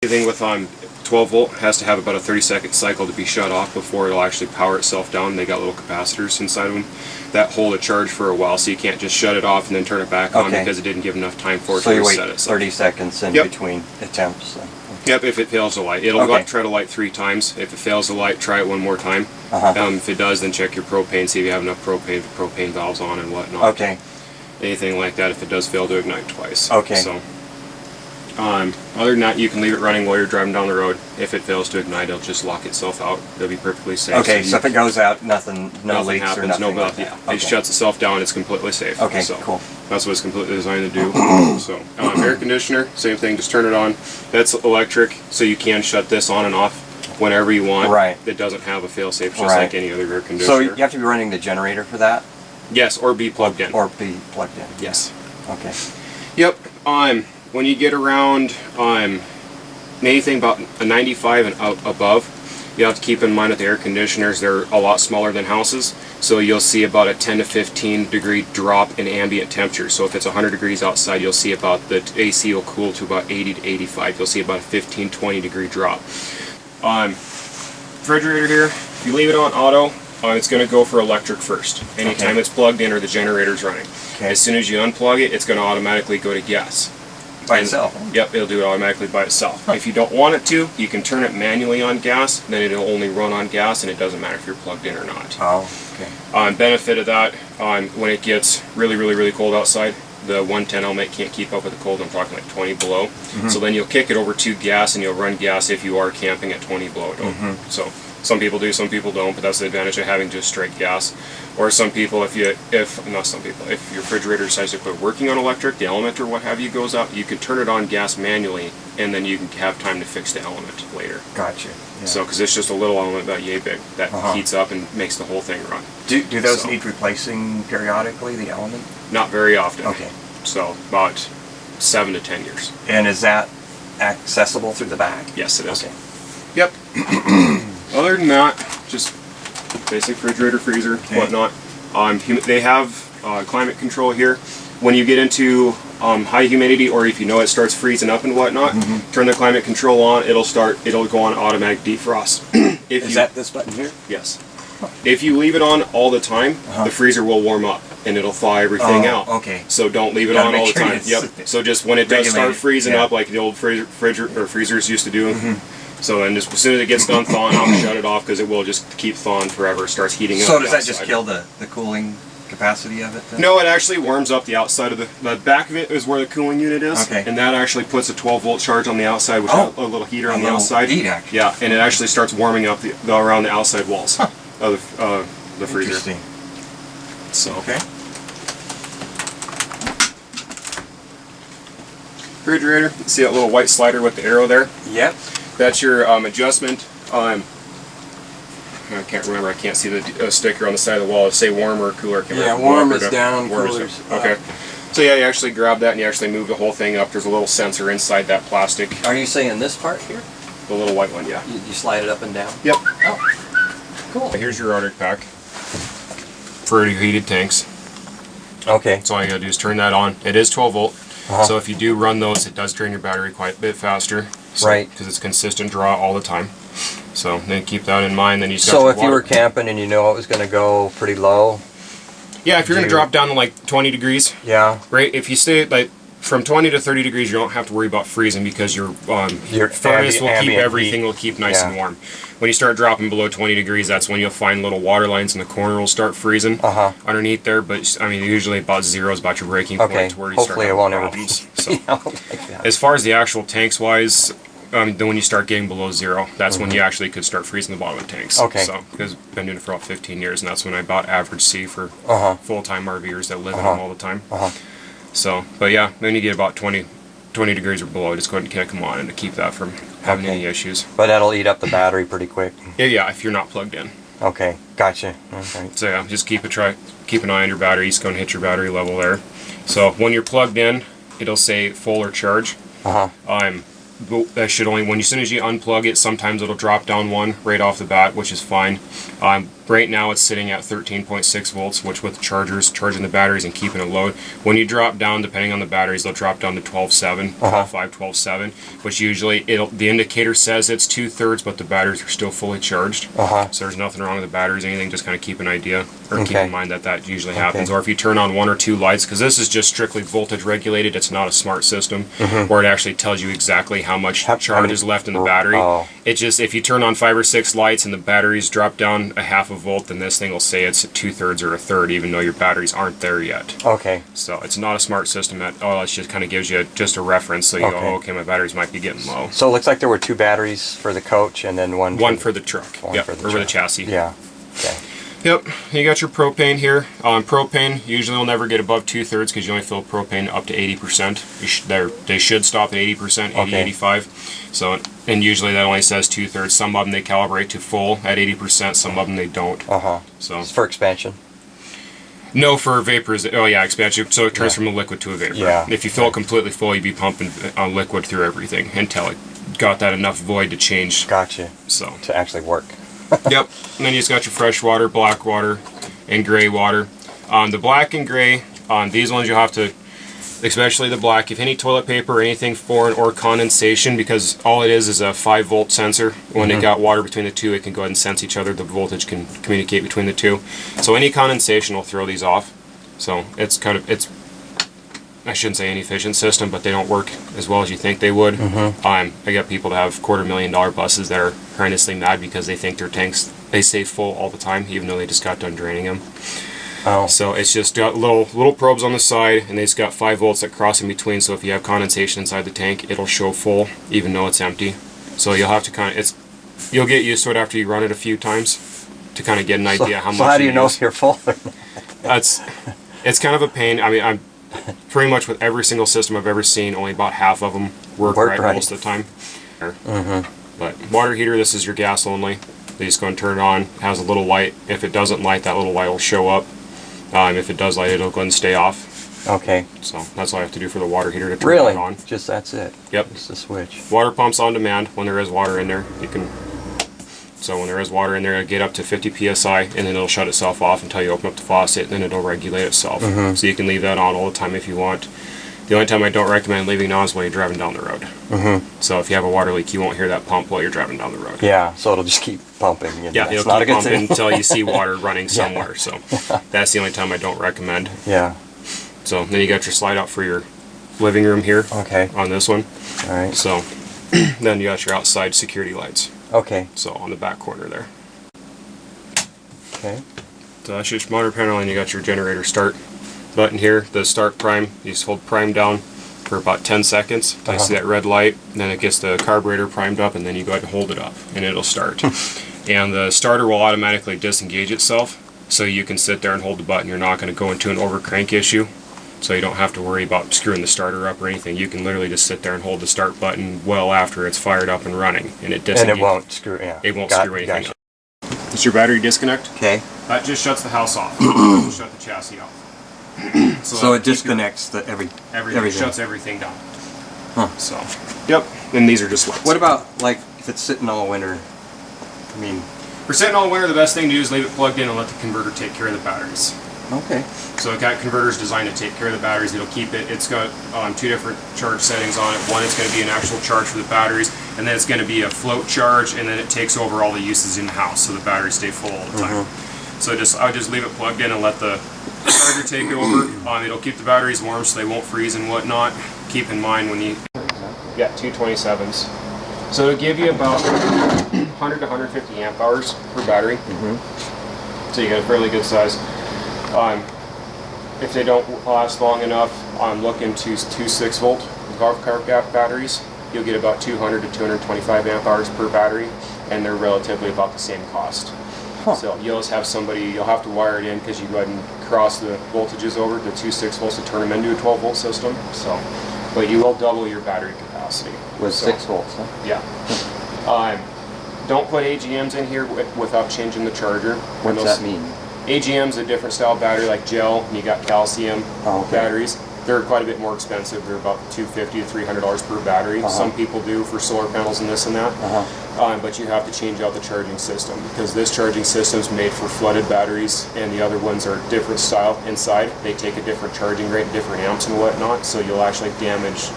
Anything with 12 volt has to have about a 30-second cycle to be shut off before it'll actually power itself down. They got little capacitors inside of them that hold a charge for a while, so you can't just shut it off and then turn it back on because it didn't give enough time for it to reset itself. So you wait 30 seconds in between attempts. Yep, if it fails to light. It'll try to light 3 times. If it fails to light, try it one more time. If it does, then check your propane, see if you have enough propane valves on and whatnot. Okay. Anything like that if it does fail to ignite twice. Okay. So, other than that, you can leave it running while you're driving down the road. If it fails to ignite, it'll just lock itself out. It'll be perfectly safe. Okay, so if it goes out, no leaks happens, or nothing like that. that. It shuts itself down. It's completely safe. Okay, so cool. That's what it's completely designed to do. So, air conditioner, same thing. Just turn it on. That's electric, so you can shut this on and off whenever you want. Right. It doesn't have a fail-safe, just like any other air conditioner. So you have to be running the generator for that? Yes, or be plugged in. Or be plugged in. Yes. Okay. Yep. When you get around anything about a 95 and above, you have to keep in mind that the air conditioners, they're a lot smaller than houses, so you'll see about a 10 to 15 degree drop in ambient temperature. So if it's 100 degrees outside, you'll see about the AC will cool to about 80 to 85. You'll see about a 15-20 degree drop. Refrigerator here, if you leave it on auto, it's going to go for electric first. Anytime it's plugged in or the generator's running. Okay. As soon as you unplug it, it's going to automatically go to gas. By itself? Yep, it'll do it automatically by itself. If you don't want it to, you can turn it manually on gas, then it'll only run on gas, and it doesn't matter if you're plugged in or not. Oh, okay. Benefit of that, when it gets really cold outside, the 110 element can't keep up with the cold. I'm talking like 20 below. So then you'll kick it over to gas, and you'll run gas if you are camping at 20 below. So some people do, some people don't, but that's the advantage of having just straight gas. Or some people, if your refrigerator decides to quit working on electric, the element or what have you goes out, you can turn it on gas manually, and then you can have time to fix the element later. Gotcha. Yeah. So, because it's just a little element about yay big that heats up and makes the whole thing run. Do those need replacing periodically, the element? Not very often. Okay. So, about 7 to 10 years. And is that accessible through the back? Yes, it is. Okay. Yep. Other than that, just basic refrigerator, freezer, whatnot. They have climate control here. When you get into high humidity, or if you know it starts freezing up and whatnot, turn the climate control on. It'll go on automatic defrost. Is that this button here? Yes. If you leave it on all the time, the freezer will warm up and it'll thaw everything out. Okay. So don't leave it on all the time. Yep. So just when it does start freezing up, like the old freezers used to do. So then just as soon as it gets done thawing, I'll shut it off because it will just keep thawing forever. It starts heating up. So does that just kill the cooling capacity of it then? No, it actually warms up the outside of the back of it is where the cooling unit is. Okay. And that actually puts a 12 volt charge on the outside, which has a little heater on the outside. Yeah, and it actually starts warming up around the outside walls of the freezer. Interesting. So. Okay. Refrigerator. See that little white slider with the arrow there? Yep. That's your adjustment. I can't remember. I can't see the sticker on the side of the wall. It'll say warm or cooler. Warm is down, cooler is up. Okay. So yeah, you actually grab that and you actually move the whole thing up. There's a little sensor inside that plastic. Are you saying this part here? The little white one, yeah. You slide it up and down? Yep. Oh, cool. Here's your Arctic pack for your heated tanks. Okay. So all you gotta do is turn that on. It is 12 volt. So if you do run those, it does drain your battery quite a bit faster. So, right. Because it's consistent draw all the time. So then keep that in mind. Then you. So if you were camping and you know it was going to go pretty low. Yeah, if you're going to drop down to like 20 degrees. Yeah. Right. If you stay like from 20 to 30 degrees, you don't have to worry about freezing because your furnace will keep everything will keep nice and warm. When you start dropping below 20 degrees, that's when you'll find little water lines in the corner will start freezing underneath there. But I mean, usually about 0 is about your breaking point to where you hopefully start having it won't problems. So, as far as the actual tanks wise, then when you start getting below 0, that's when you actually could start freezing the bottom of the tanks. Okay. So because I've been doing it for about 15 years, and that's when I bought average C for full-time RVers that live in them all the time. So, but yeah, then you get about 20 degrees or below, just go ahead and kick them on and to keep that from having any issues. But that'll eat up the battery pretty quick. Yeah, if you're not plugged in. Okay, gotcha. Okay. So yeah, just keep an eye on your battery. It's going to hit your battery level there. So when you're plugged in, it'll say full or charge. That should only as soon as you unplug it, sometimes it'll drop down 1 right off the bat, which is fine. Right now it's sitting at 13.6 volts, which with chargers, charging the batteries and keeping it low. When you drop down, depending on the batteries, they'll drop down to 12.7, 12.5, 12.7, which usually the indicator says it's 2/3, but the batteries are still fully charged. So there's nothing wrong with the batteries or anything, just kind of keep an idea, or keep in mind that usually happens. Or if you turn on 1 or 2 lights, because this is just strictly voltage regulated, it's not a smart system, where it actually tells you exactly how much charge is left in the battery. It just, if you turn on 5 or 6 lights and the batteries drop down a half a volt, then this thing will say it's 2/3 or 1/3, even though your batteries aren't there yet. So it's not a smart system at all. It just kind of gives you just a reference, so you go, oh, okay, my batteries might be getting low. So it looks like there were 2 batteries for the coach and then one for the truck. Yep, or for the chassis. Yeah. Okay. Yep, you got your propane here. Propane usually will never get above 2/3 because you only fill propane up to 80%. They should stop at 80%, 80, 85. So, and usually that only says 2/3. Some of them they calibrate to full at 80%. Some of them they don't. So it's for expansion. No, for vapors. Oh yeah, expansion. So it turns from a liquid to a vapor. Yeah. If you fill it completely full, you'd be pumping liquid through everything until it got that enough void to change. Gotcha. So to actually work. Yep. And then you just got your fresh water, black water, and gray water. The black and gray, these ones you'll have to, especially the black, if any toilet paper or anything foreign or condensation, because all it is a 5-volt sensor. When it got water between the two, it can go ahead and sense each other. The voltage can communicate between the two. So any condensation will throw these off. So it's kind of, I shouldn't say inefficient system, but they don't work as well as you think they would. I got people that have $250,000 buses that are horrendously mad because they think their tanks, they stay full all the time, even though they just got done draining them. So it's just got little probes on the side, and they just got 5 volts that cross in between, so if you have condensation inside the tank, it'll show full, even though it's empty. So you'll have to you'll get used to it after you run it a few times to kind of get an idea how much. So how do you know if you're full or not? It's kind of a pain. I mean, I'm pretty much with every single system I've ever seen, only about half of them work right most of the time. But water heater, this is your gas only. You just go and turn it on. It has a little light. If it doesn't light, that little light will show up. If it does light, it'll go and stay off. Okay. So that's all I have to do for the water heater to turn it on. Just that's it. Yep. Just the switch. Water pumps on demand. When there is water in there, you can. So when there is water in there, it'll get up to 50 psi, and then it'll shut itself off until you open up the faucet, and then it'll regulate itself. So you can leave that on all the time if you want. The only time I don't recommend leaving it on is when you're driving down the road. So if you have a water leak, you won't hear that pump while you're driving down the road. Yeah, so it'll just keep pumping. Yeah, it'll keep pumping until you see water running somewhere. So that's the only time I don't recommend. Yeah. So then you got your slide out for your living room here. Okay. On this one. All right. So then you got your outside security lights. Okay. So on the back corner there. Okay. So that's your motor panel, and you got your generator start button here. The start prime, you just hold prime down for about 10 seconds. You see that red light, and then it gets the carburetor primed up, and then you go ahead and hold it up, and it'll start. And the starter will automatically disengage itself, so you can sit there and hold the button. You're not going to go into an overcrank issue, so you don't have to worry about screwing the starter up or anything. You can literally just sit there and hold the start button well after it's fired up and running, and it disengages. And it won't screw. Yeah. It won't screw anything up. It's your battery disconnect. Okay. That just shuts the house off. It'll shut the chassis off. So it disconnects everything. everything. Shuts everything down. So, yep. And these are just lights. What about like if it's sitting all winter? I mean, for sitting all winter, the best thing to do is leave it plugged in and let the converter take care of the batteries. okay. So that converter's designed to take care of the batteries. It'll keep it. It's got 2 different charge settings on it. One is going to be an actual charge for the batteries, and then it's going to be a float charge, and then it takes over all the uses in the house, so the batteries stay full all the time. So I would just leave it plugged in and let the charger take over. It'll keep the batteries warm so they won't freeze and whatnot. Keep in mind when you got 227s. So it'll give you about 100 to 150 amp hours per battery. So you got a fairly good size. If they don't last long enough, I'm looking to 2 6-volt car gap batteries. You'll get about 200 to 225 amp hours per battery, and they're relatively about the same cost. So you'll just have you'll have to wire it in because you go ahead and cross the voltages over the 2 6-volts to turn them into a 12-volt system. So, but you will double your battery capacity. With 6 volts, huh? Yeah. Don't put AGMs in here without changing the charger. What's that mean? AGM's a different style battery, like gel, and you got calcium batteries. They're quite a bit more expensive. They're about $250 to $300 per battery. Some people do for solar panels and this and that. But you have to change out the charging system because this charging system is made for flooded batteries, and the other ones are different style inside. They take a different charging rate, different amps and whatnot, so you'll actually damage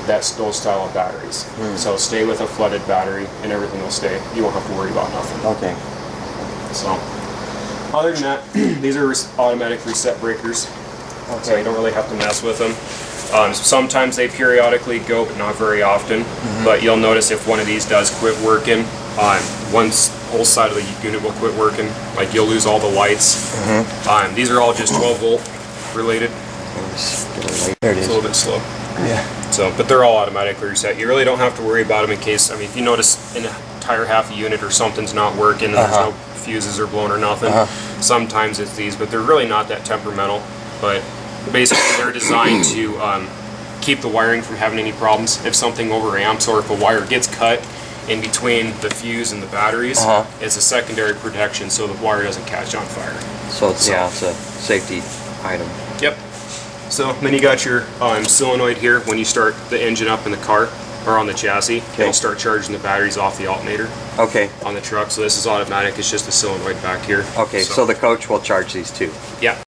those style of batteries. So stay with a flooded battery, and everything will stay. You won't have to worry about nothing. Okay. So, other than that, these are automatic reset breakers. So you don't really have to mess with them. Sometimes they periodically go, but not very often. But you'll notice if one of these does quit working, one whole side of the unit will quit working. Like you'll lose all the lights. These are all just 12 volt related. There it It's is. a little bit slow. Yeah. So, but they're all automatically reset. You really don't have to worry about them in case, I mean, if you notice in an entire half a unit or something's not working and there's no fuses are blown or nothing, sometimes it's these, but they're really not that temperamental. But basically they're designed to keep the wiring from having any problems. If something overamps or if a wire gets cut in between the fuse and the batteries, it's a secondary protection so the wire doesn't catch on fire. So it's, yeah, it's a safety item. Yep. So then you got your solenoid here when you start the engine up in the car or on the chassis. It'll start charging the batteries off the alternator Okay. on the truck. So this is automatic. It's just a solenoid back here. Okay, so the coach will charge these too. Yeah.